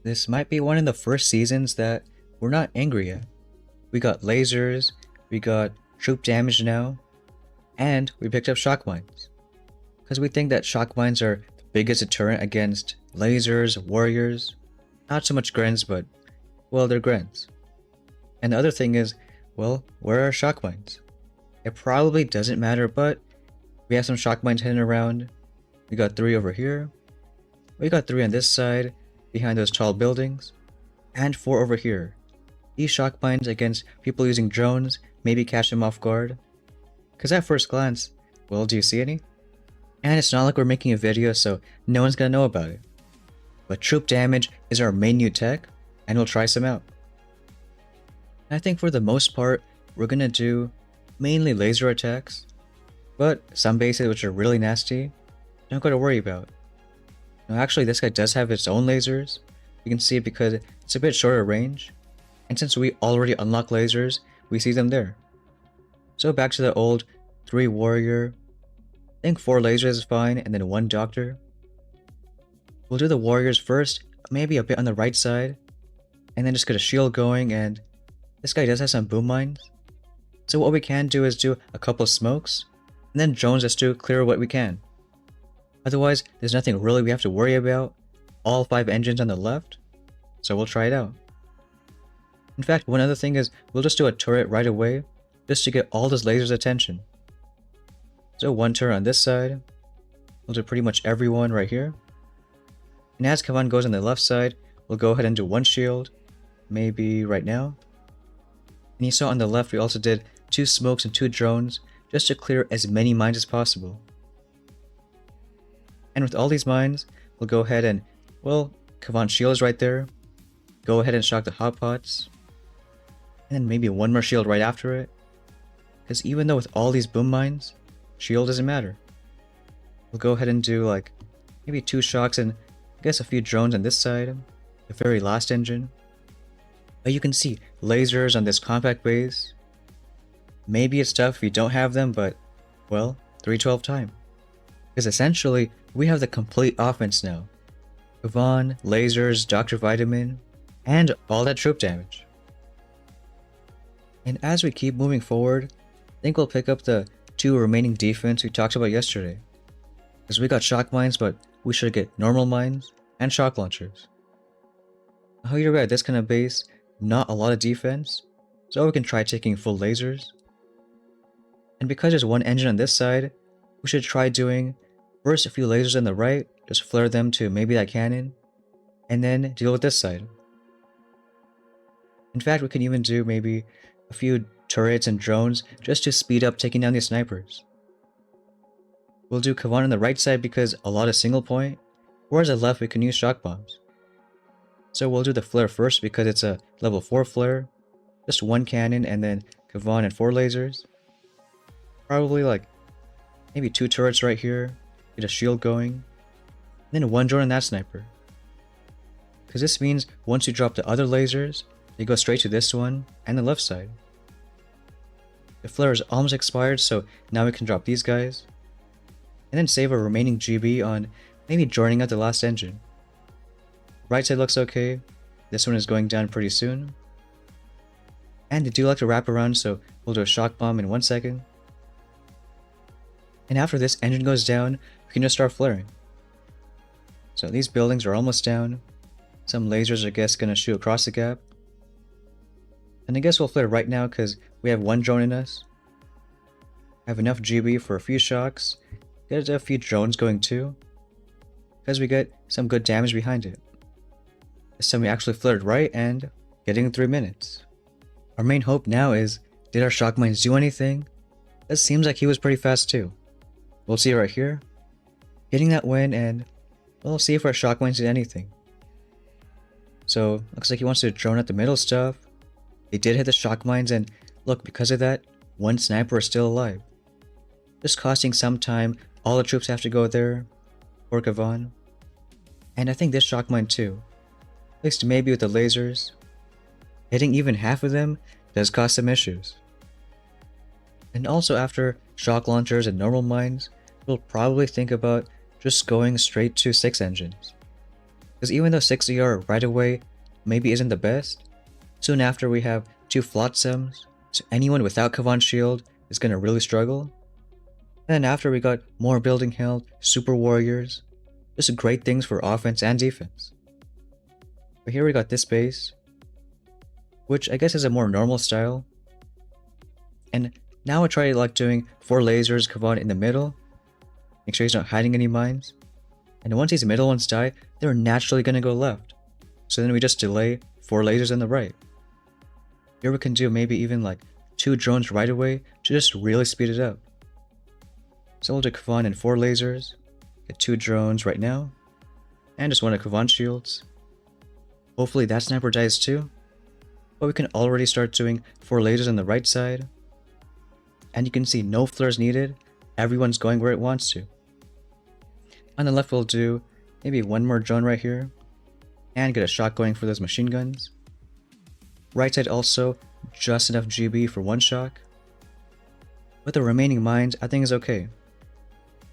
This might be one of the first seasons that we're not angry at. We got lasers, we got troop damage now, and we picked up shock mines. Because we think that shock mines are the biggest deterrent against lasers, warriors. Not so much Grens, but, well, they're Grens. And the other thing is, well, where are shock mines? It probably doesn't matter, but we have some shock mines hidden around. We got 3 over here. We got 3 on this side, behind those tall buildings. And 4 over here. These shock mines against people using drones maybe catch them off guard. Because at first glance, well, do you see any? And it's not like we're making a video, so no one's gonna know about it. But troop damage is our main new tech, and we'll try some out. I think for the most part, we're gonna do mainly laser attacks, but some bases which are really nasty, don't gotta worry about. Now actually this guy does have its own lasers. You can see it because it's a bit shorter range, and since we already unlock lasers, we see them there. So back to the old 3 warrior, I think 4 lasers is fine, and then 1 doctor. We'll do the warriors first, maybe a bit on the right side, and then just get a shield going, and this guy does have some boom mines. So what we can do is do a couple of smokes, and then drones just to clear what we can. Otherwise, there's nothing really we have to worry about. All 5 engines on the left, so we'll try it out. In fact, one other thing is we'll just do a turret right away, just to get all those lasers' attention. So 1 turret on this side, we'll do pretty much everyone right here. And as Kavan goes on the left side, we'll go ahead and do 1 shield, maybe right now. And you saw on the left we also did 2 smokes and 2 drones, just to clear as many mines as possible. And with all these mines, we'll go ahead and, well, Kavan's shield is right there. Go ahead and shock the hot pots. And then maybe 1 more shield right after it. Because even though with all these boom mines, shield doesn't matter. We'll go ahead and do like maybe 2 shocks and I guess a few drones on this side, the very last engine. But you can see lasers on this compact base. Maybe it's tough if you don't have them, but well, 312 time. Because essentially, we have the complete offense now. Kavan, lasers, Dr. Vitamin, and all that troop damage. And as we keep moving forward, I think we'll pick up the 2 remaining defense we talked about yesterday. Because we got shock mines, but we should get normal mines and shock launchers. How you're at this kind of base, not a lot of defense, so we can try taking full lasers. And because there's 1 engine on this side, we should try doing first a few lasers on the right, just flare them to maybe that cannon, and then deal with this side. In fact, we can even do maybe a few turrets and drones just to speed up taking down these snipers. We'll do Kavan on the right side because a lot of single point, whereas on the left we can use shock bombs. So we'll do the flare first because it's a level 4 flare, just 1 cannon and then Kavan and 4 lasers. Probably like maybe 2 turrets right here, get a shield going, and then 1 drone on that sniper. Because this means once you drop the other lasers, they go straight to this one and the left side. The flare is almost expired, so now we can drop these guys. And then save our remaining GB on maybe joining out the last engine. Right side looks okay. This one is going down pretty soon. And they do like to wrap around, so we'll do a shock bomb in 1 second. And after this engine goes down, we can just start flaring. So these buildings are almost down. Some lasers are, I guess, gonna shoot across the gap. And I guess we'll flare right now because we have 1 drone in us. I have enough GB for a few shocks. Get a few drones going too, because we get some good damage behind it. This time we actually flared right and getting 3 minutes. Our main hope now is, did our shock mines do anything? It seems like he was pretty fast too. We'll see right here. Getting that win, and we'll see if our shock mines did anything. So looks like he wants to drone at the middle stuff. They did hit the shock mines, and look, because of that, 1 sniper is still alive. Just costing some time. All the troops have to go there, or Kavan. And I think this shock mine too. At least maybe with the lasers. Hitting even half of them does cause some issues. And also after shock launchers and normal mines, we'll probably think about just going straight to 6 engines. Because even though 6 ER right away maybe isn't the best, soon after we have 2 Flotsams, so anyone without Kavan Shield is gonna really struggle. Then after we got more building health, Super Warriors, just great things for offense and defense. But here we got this base, which I guess is a more normal style. And now I try like doing 4 lasers, Kavan in the middle. Make sure he's not hiding any mines. And once these middle ones die, they're naturally gonna go left. So then we just delay 4 lasers on the right. Here we can do maybe even like 2 drones right away to just really speed it up. So we'll do Kavan and 4 lasers, get 2 drones right now, and just 1 of Kavan shields. Hopefully that sniper dies too. But we can already start doing 4 lasers on the right side. And you can see no flares needed, everyone's going where it wants to. On the left we'll do maybe 1 more drone right here, and get a shot going for those machine guns. Right side also, just enough GB for 1 shock. But the remaining mines I think is okay.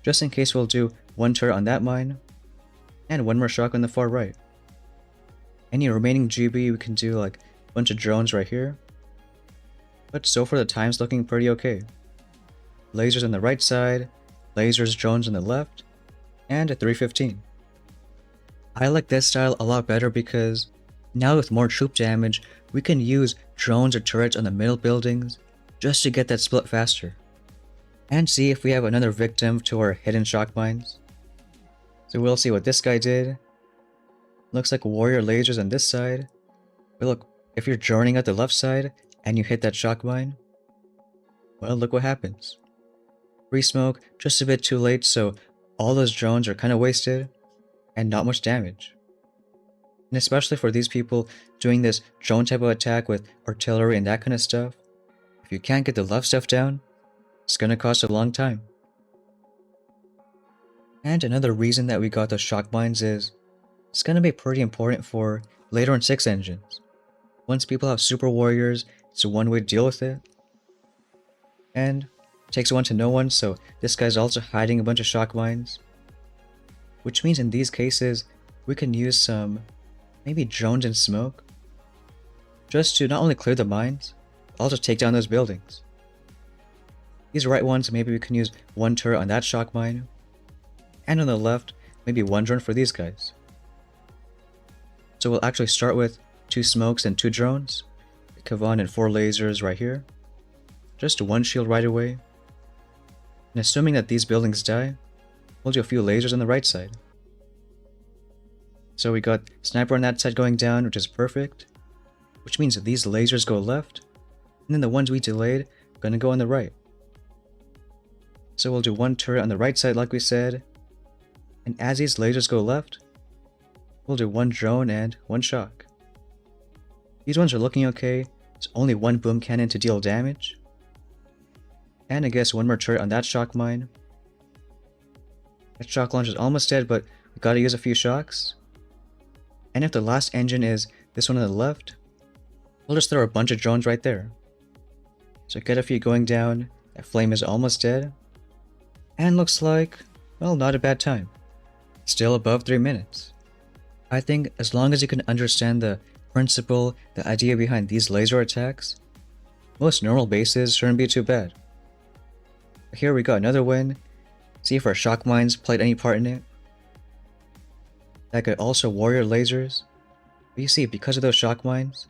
Just in case we'll do 1 turret on that mine, and 1 more shock on the far right. Any remaining GB we can do like a bunch of drones right here. But so far the time's looking pretty okay. Lasers on the right side, lasers, drones on the left, and a 315. I like this style a lot better because now with more troop damage, we can use drones or turrets on the middle buildings just to get that split faster. And see if we have another victim to our hidden shock mines. So we'll see what this guy did. Looks like warrior lasers on this side. But look, if you're droning at the left side and you hit that shock mine, well, look what happens. Free smoke, just a bit too late, so all those drones are kind of wasted and not much damage. And especially for these people doing this drone type of attack with artillery and that kind of stuff, if you can't get the left stuff down, it's gonna cost a long time. And another reason that we got those shock mines is it's gonna be pretty important for later on 6 engines. Once people have super warriors, it's a one way to deal with it. And it takes 1 to know 1, so this guy's also hiding a bunch of shock mines. Which means in these cases, we can use some maybe drones and smoke just to not only clear the mines, but also take down those buildings. These right ones, maybe we can use 1 turret on that shock mine, and on the left, maybe 1 drone for these guys. So we'll actually start with 2 smokes and 2 drones, Kavan and 4 lasers right here, just 1 shield right away, and assuming that these buildings die, we'll do a few lasers on the right side. So we got sniper on that side going down, which is perfect, which means that these lasers go left, and then the ones we delayed are gonna go on the right. So we'll do 1 turret on the right side like we said, and as these lasers go left, we'll do 1 drone and 1 shock. These ones are looking okay, it's only 1 boom cannon to deal damage. And I guess 1 more turret on that shock mine. That shock launch is almost dead, but we gotta use a few shocks. And if the last engine is this one on the left, we'll just throw a bunch of drones right there. So get a few going down, that flame is almost dead. And looks like, well, not a bad time. Still above 3 minutes. I think as long as you can understand the principle, the idea behind these laser attacks, most normal bases shouldn't be too bad. Here we got another win. See if our shock mines played any part in it. That could also warrior lasers. But you see, because of those shock mines,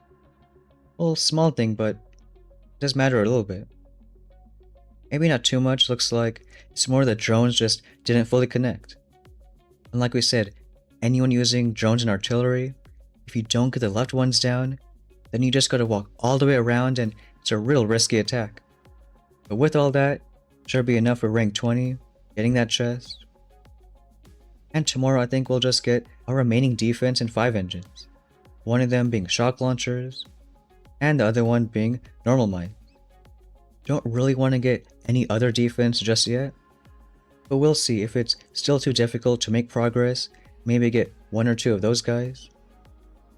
well, small thing, but it does matter a little bit. Maybe not too much, looks like it's more the drones just didn't fully connect. And like we said, anyone using drones and artillery, if you don't get the left ones down, then you just gotta walk all the way around and it's a real risky attack. But with all that, should be enough for rank 20, getting that chest. And tomorrow I think we'll just get our remaining defense in 5 engines. One of them being shock launchers, and the other one being normal mines. Don't really want to get any other defense just yet, but we'll see. If it's still too difficult to make progress, maybe get 1 or 2 of those guys.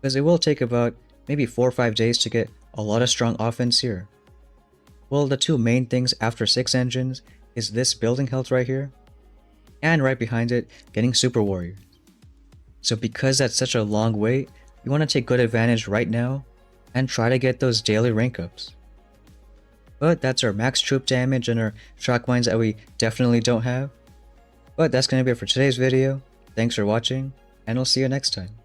Because it will take about maybe 4 or 5 days to get a lot of strong offense here. Well, the 2 main things after 6 engines is this building health right here, and right behind it, getting super warriors. So because that's such a long wait, we want to take good advantage right now and try to get those daily rank ups. But that's our max troop damage and our shock mines that we definitely don't have. But that's going to be it for today's video. Thanks for watching, and I'll see you next time.